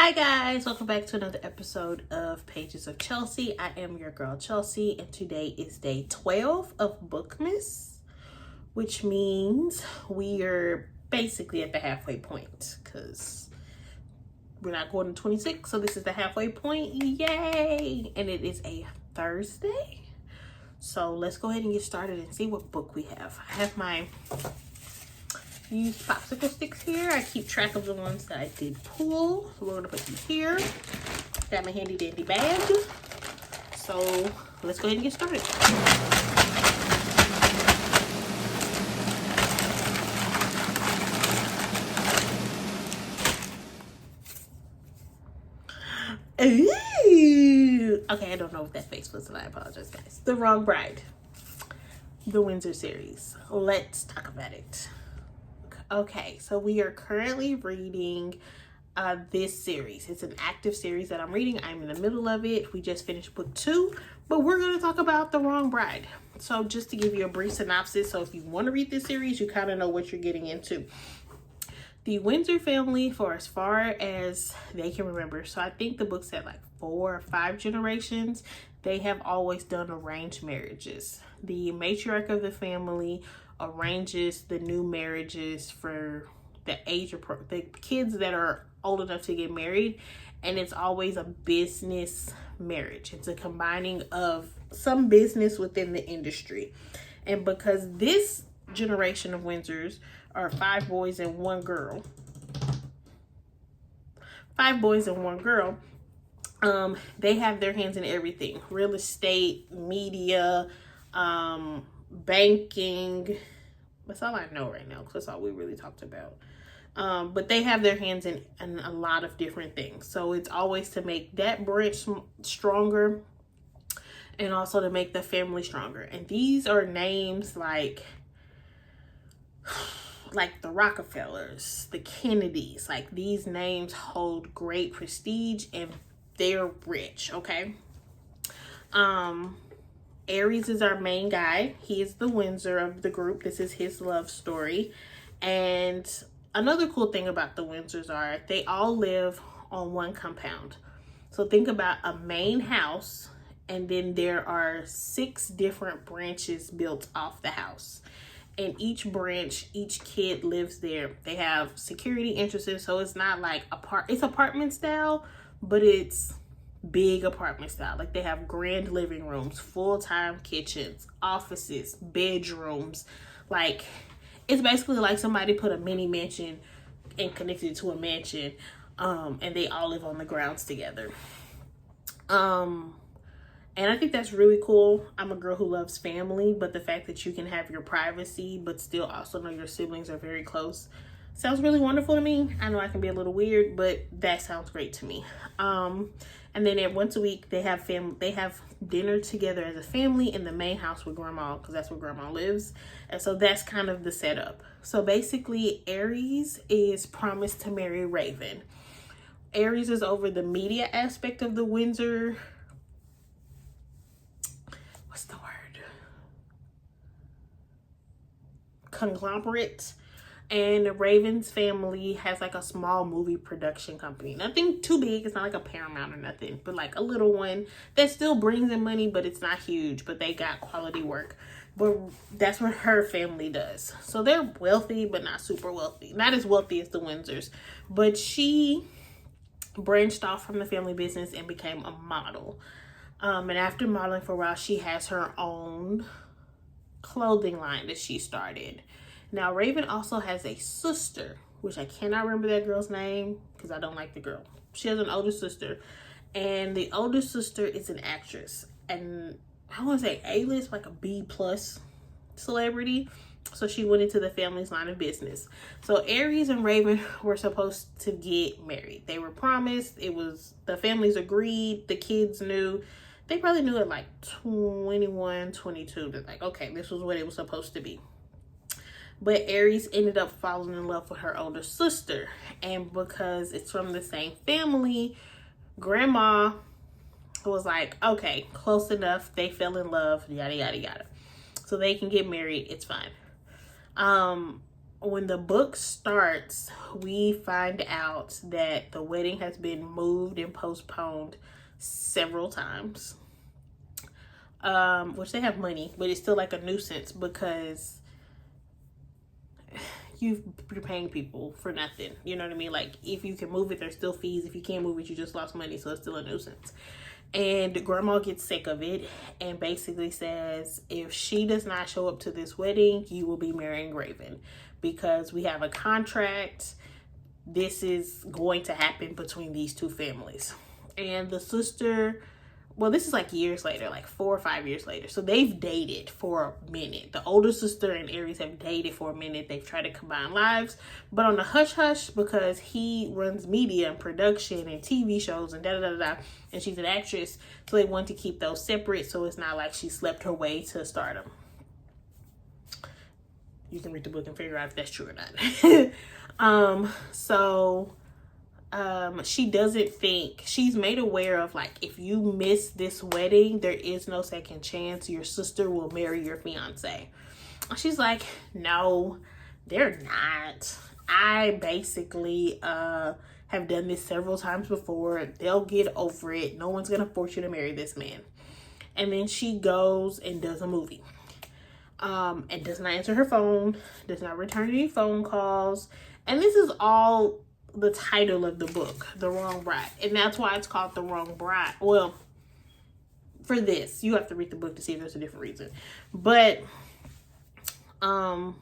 Hi guys, welcome back to another episode of Pages of Chelsea. I am your girl Chelsea, and today is day 12 of Bookmas, which means we are basically at the halfway point because we're not going to 26, so this is the halfway point. Yay! And it is a Thursday, so let's go ahead and get started and see what book we have. I have my used popsicle sticks here. I keep track of the ones that I did pull. So we're gonna put these here. Got my handy dandy bag. So let's go ahead and get started. Ooh. Okay, I don't know what that face was, and I apologize, guys. The Wrong Bride, the Windsor series. Let's talk about it. Okay, so we are currently reading this series. It's an active series that I'm reading. I'm in the middle of it. We just finished book 2, but we're going to talk about The Wrong Bride. So just to give you a brief synopsis, so if you want to read this series, you kind of know what you're getting into. The Windsor family, for as far as they can remember, so I think the book said like 4 or 5 generations, they have always done arranged marriages. The matriarch of the family arranges the new marriages for the age of the kids that are old enough to get married, and it's always a business marriage. It's a combining of some business within the industry. And because this generation of Windsors are 5 boys and 1 girl, they have their hands in everything: real estate, media, banking. That's all I know right now, because that's all we really talked about. But they have their hands in a lot of different things. So it's always to make that branch stronger and also to make the family stronger. And these are names like the Rockefellers, the Kennedys. Like, these names hold great prestige and they're rich, okay? Aries is our main guy. He is the Windsor of the group. This is his love story. And another cool thing about the Windsors are they all live on one compound. So think about a main house, and then there are 6 different branches built off the house. And each branch, each kid lives there. They have security entrances, so it's not like it's apartment style, but it's big apartment style. Like, they have grand living rooms, full-time kitchens, offices, bedrooms. Like, it's basically like somebody put a mini mansion and connected it to a mansion, and they all live on the grounds together. And I think that's really cool. I'm a girl who loves family, but the fact that you can have your privacy but still also know your siblings are very close sounds really wonderful to me. I know I can be a little weird, but that sounds great to me. And then once a week they have dinner together as a family in the main house with grandma, because that's where grandma lives. And so that's kind of the setup. So basically, Aries is promised to marry Raven. Aries is over the media aspect of the Windsor. What's the word? Conglomerate. And Raven's family has like a small movie production company. Nothing too big. It's not like a Paramount or nothing, but like a little one that still brings in money, but it's not huge, but they got quality work. But that's what her family does. So they're wealthy, but not super wealthy. Not as wealthy as the Windsors. But she branched off from the family business and became a model. And after modeling for a while, she has her own clothing line that she started. Now, Raven also has a sister, which I cannot remember that girl's name because I don't like the girl. She has an older sister, and the older sister is an actress. And I want to say A-list, like a B+ celebrity. So she went into the family's line of business. So Aries and Raven were supposed to get married. They were promised. The families agreed. The kids knew. They probably knew at like 21, 22. They're like, okay, this was what it was supposed to be. But Aries ended up falling in love with her older sister. And because it's from the same family, grandma was like, okay, close enough. They fell in love, yada, yada, yada. So they can get married. It's fine. when the book starts, we find out that the wedding has been moved and postponed several times. Which they have money, but it's still like a nuisance because you're paying people for nothing. You know what I mean? Like, if you can move it, there's still fees. If you can't move it, you just lost money, so it's still a nuisance. And grandma gets sick of it and basically says, if she does not show up to this wedding, you will be marrying Raven, because we have a contract. This is going to happen between these two families. And the sister, well, this is like years later, like 4 or 5 years later. So they've dated for a minute. The older sister and Aries have dated for a minute. They've tried to combine lives, but on the hush hush, because he runs media and production and TV shows and da da da da, and she's an actress. So they want to keep those separate. So it's not like she slept her way to stardom. You can read the book and figure out if that's true or not. She doesn't think, she's made aware of, like, if you miss this wedding, there is no second chance. Your sister will marry your fiance. She's like, no, they're not. I basically have done this several times before. They'll get over it. No one's gonna force you to marry this man. And then she goes and does a movie. And does not answer her phone, does not return any phone calls. And this is all the title of the book, The Wrong Bride. And that's why it's called The Wrong Bride. Well, for this, you have to read the book to see if there's a different reason. But the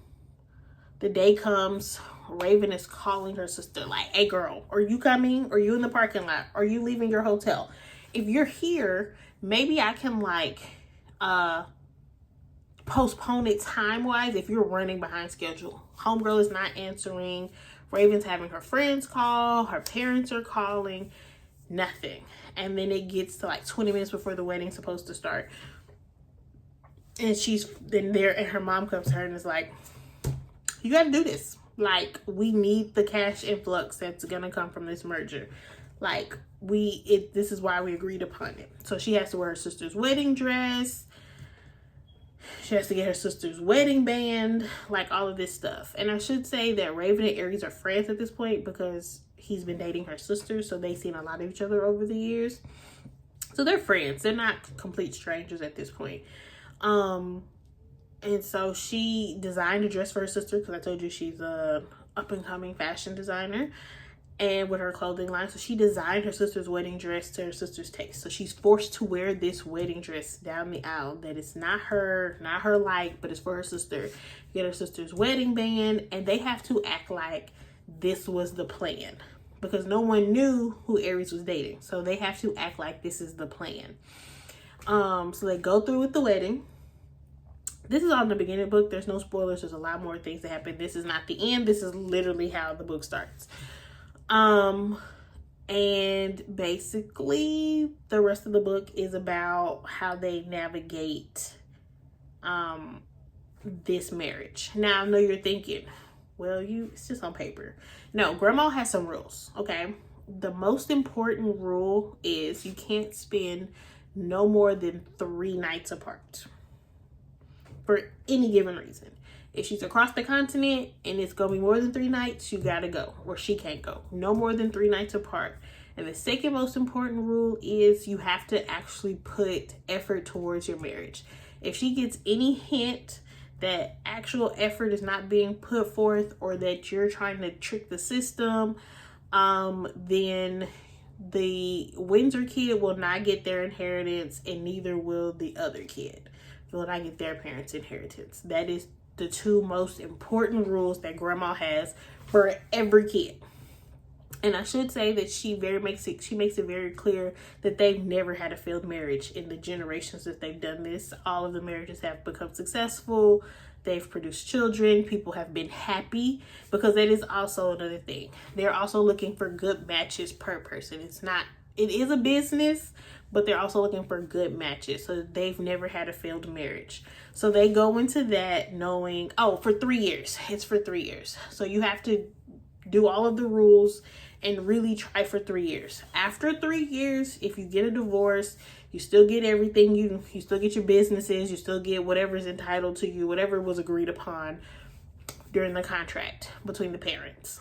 day comes, Raven is calling her sister like, hey girl, are you coming? Are you in the parking lot? Are you leaving your hotel? If you're here, maybe I can like postpone it time-wise if you're running behind schedule. Homegirl is not answering. Raven's having her friends call. Her parents are calling. Nothing. And then it gets to like 20 minutes before the wedding's supposed to start. And she's then there, and her mom comes to her and is like, you got to do this. Like, we need the cash influx that's going to come from this merger. Like, this is why we agreed upon it. So she has to wear her sister's wedding dress. She has to get her sister's wedding band, like all of this stuff. And I should say that Raven and Aries are friends at this point because he's been dating her sister. So they've seen a lot of each other over the years. So they're friends. They're not complete strangers at this point. And so she designed a dress for her sister because I told you she's a up-and-coming fashion designer. And with her clothing line, so she designed her sister's wedding dress to her sister's taste. So she's forced to wear this wedding dress down the aisle that is not her like, but it's for her sister. Get her sister's wedding band, and they have to act like this was the plan because no one knew who Aries was dating. So they have to act like this is the plan. So they go through with the wedding. This is all in the beginning of the book. There's no spoilers. There's a lot more things that happen. This is not the end. This is literally how the book starts. And basically the rest of the book is about how they navigate, this marriage. Now, I know you're thinking, well, it's just on paper. No, grandma has some rules. Okay. The most important rule is you can't spend no more than 3 nights apart for any given reason. If she's across the continent and it's going to be more than 3 nights, you got to go, or she can't go. No more than 3 nights apart. And the second most important rule is you have to actually put effort towards your marriage. If she gets any hint that actual effort is not being put forth or that you're trying to trick the system, then the Windsor kid will not get their inheritance, and neither will the other kid. They will not get their parents' inheritance. That is the 2 most important rules that grandma has for every kid. And I should say that she makes it very clear that they've never had a failed marriage in the generations that they've done this. All of the marriages have become successful. They've produced children. People have been happy, because that is also another thing. They're also looking for good matches per person. It is a business, but they're also looking for good matches. So they've never had a failed marriage. So they go into that knowing, for 3 years. It's for 3 years. So you have to do all of the rules and really try for 3 years. After 3 years, if you get a divorce, you still get everything. You still get your businesses. You still get whatever's entitled to you, whatever was agreed upon. during the contract between the parents.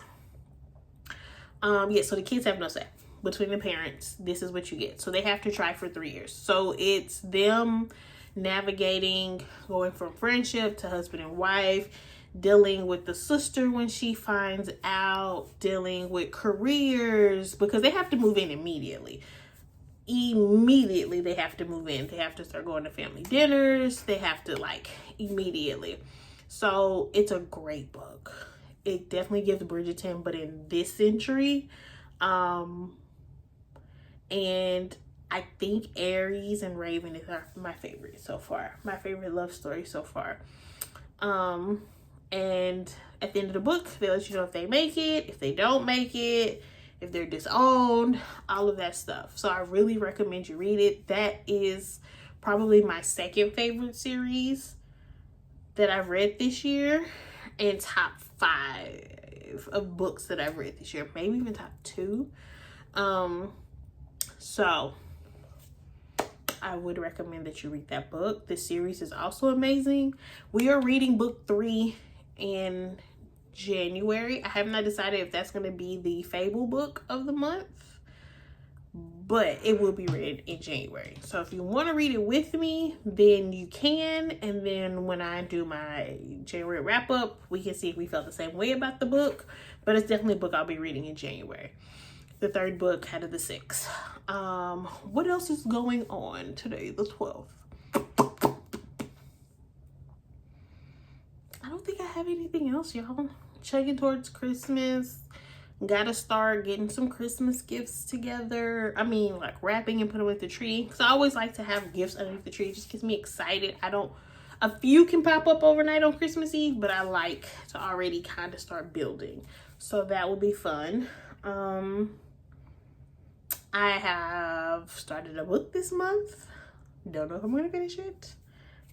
So the kids have no say. Between the parents, this is what you get. So they have to try for 3 years. So it's them navigating, going from friendship to husband and wife, dealing with the sister when she finds out, dealing with careers, because they have to move in immediately. They have to move in. They have to start going to family dinners. They have to, like, immediately. So it's a great book. It definitely gives Bridgerton, but in this century. And I think Aries and Raven is my favorite so far. My favorite love story so far. And at the end of the book, they let you know if they make it, if they don't make it, if they're disowned, all of that stuff. So I really recommend you read it. That is probably my second favorite series that I've read this year, and top 5 of books that I've read this year, maybe even top 2. So I would recommend that you read that book. The series is also amazing. We are reading book 3 in January. I have not decided if that's going to be the Fable book of the month, but it will be read in January. So if you want to read it with me, then you can. And then when I do my January wrap up, we can see if we felt the same way about the book. But it's definitely a book I'll be reading in January. The 3rd book out of the 6. What else is going on today, the 12th? I don't think I have anything else, y'all. Checking towards Christmas. Gotta start getting some Christmas gifts together. I mean, like wrapping and putting with the tree. Because I always like to have gifts underneath the tree. It just gets me excited. A few can pop up overnight on Christmas Eve, but I like to already kind of start building. So that will be fun. I have started a book this month. Don't know if I'm going to finish it,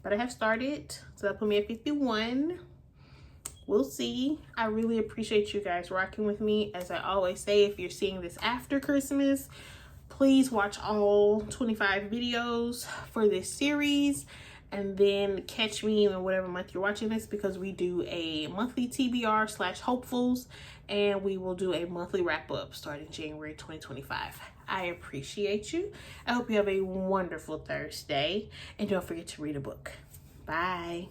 but I have started. So that put me at 51. We'll see. I really appreciate you guys rocking with me. As I always say, if you're seeing this after Christmas, please watch all 25 videos for this series. And then catch me in whatever month you're watching this, because we do a monthly TBR/hopefuls, and we will do a monthly wrap up starting January 2025. I appreciate you. I hope you have a wonderful Thursday, and don't forget to read a book. Bye.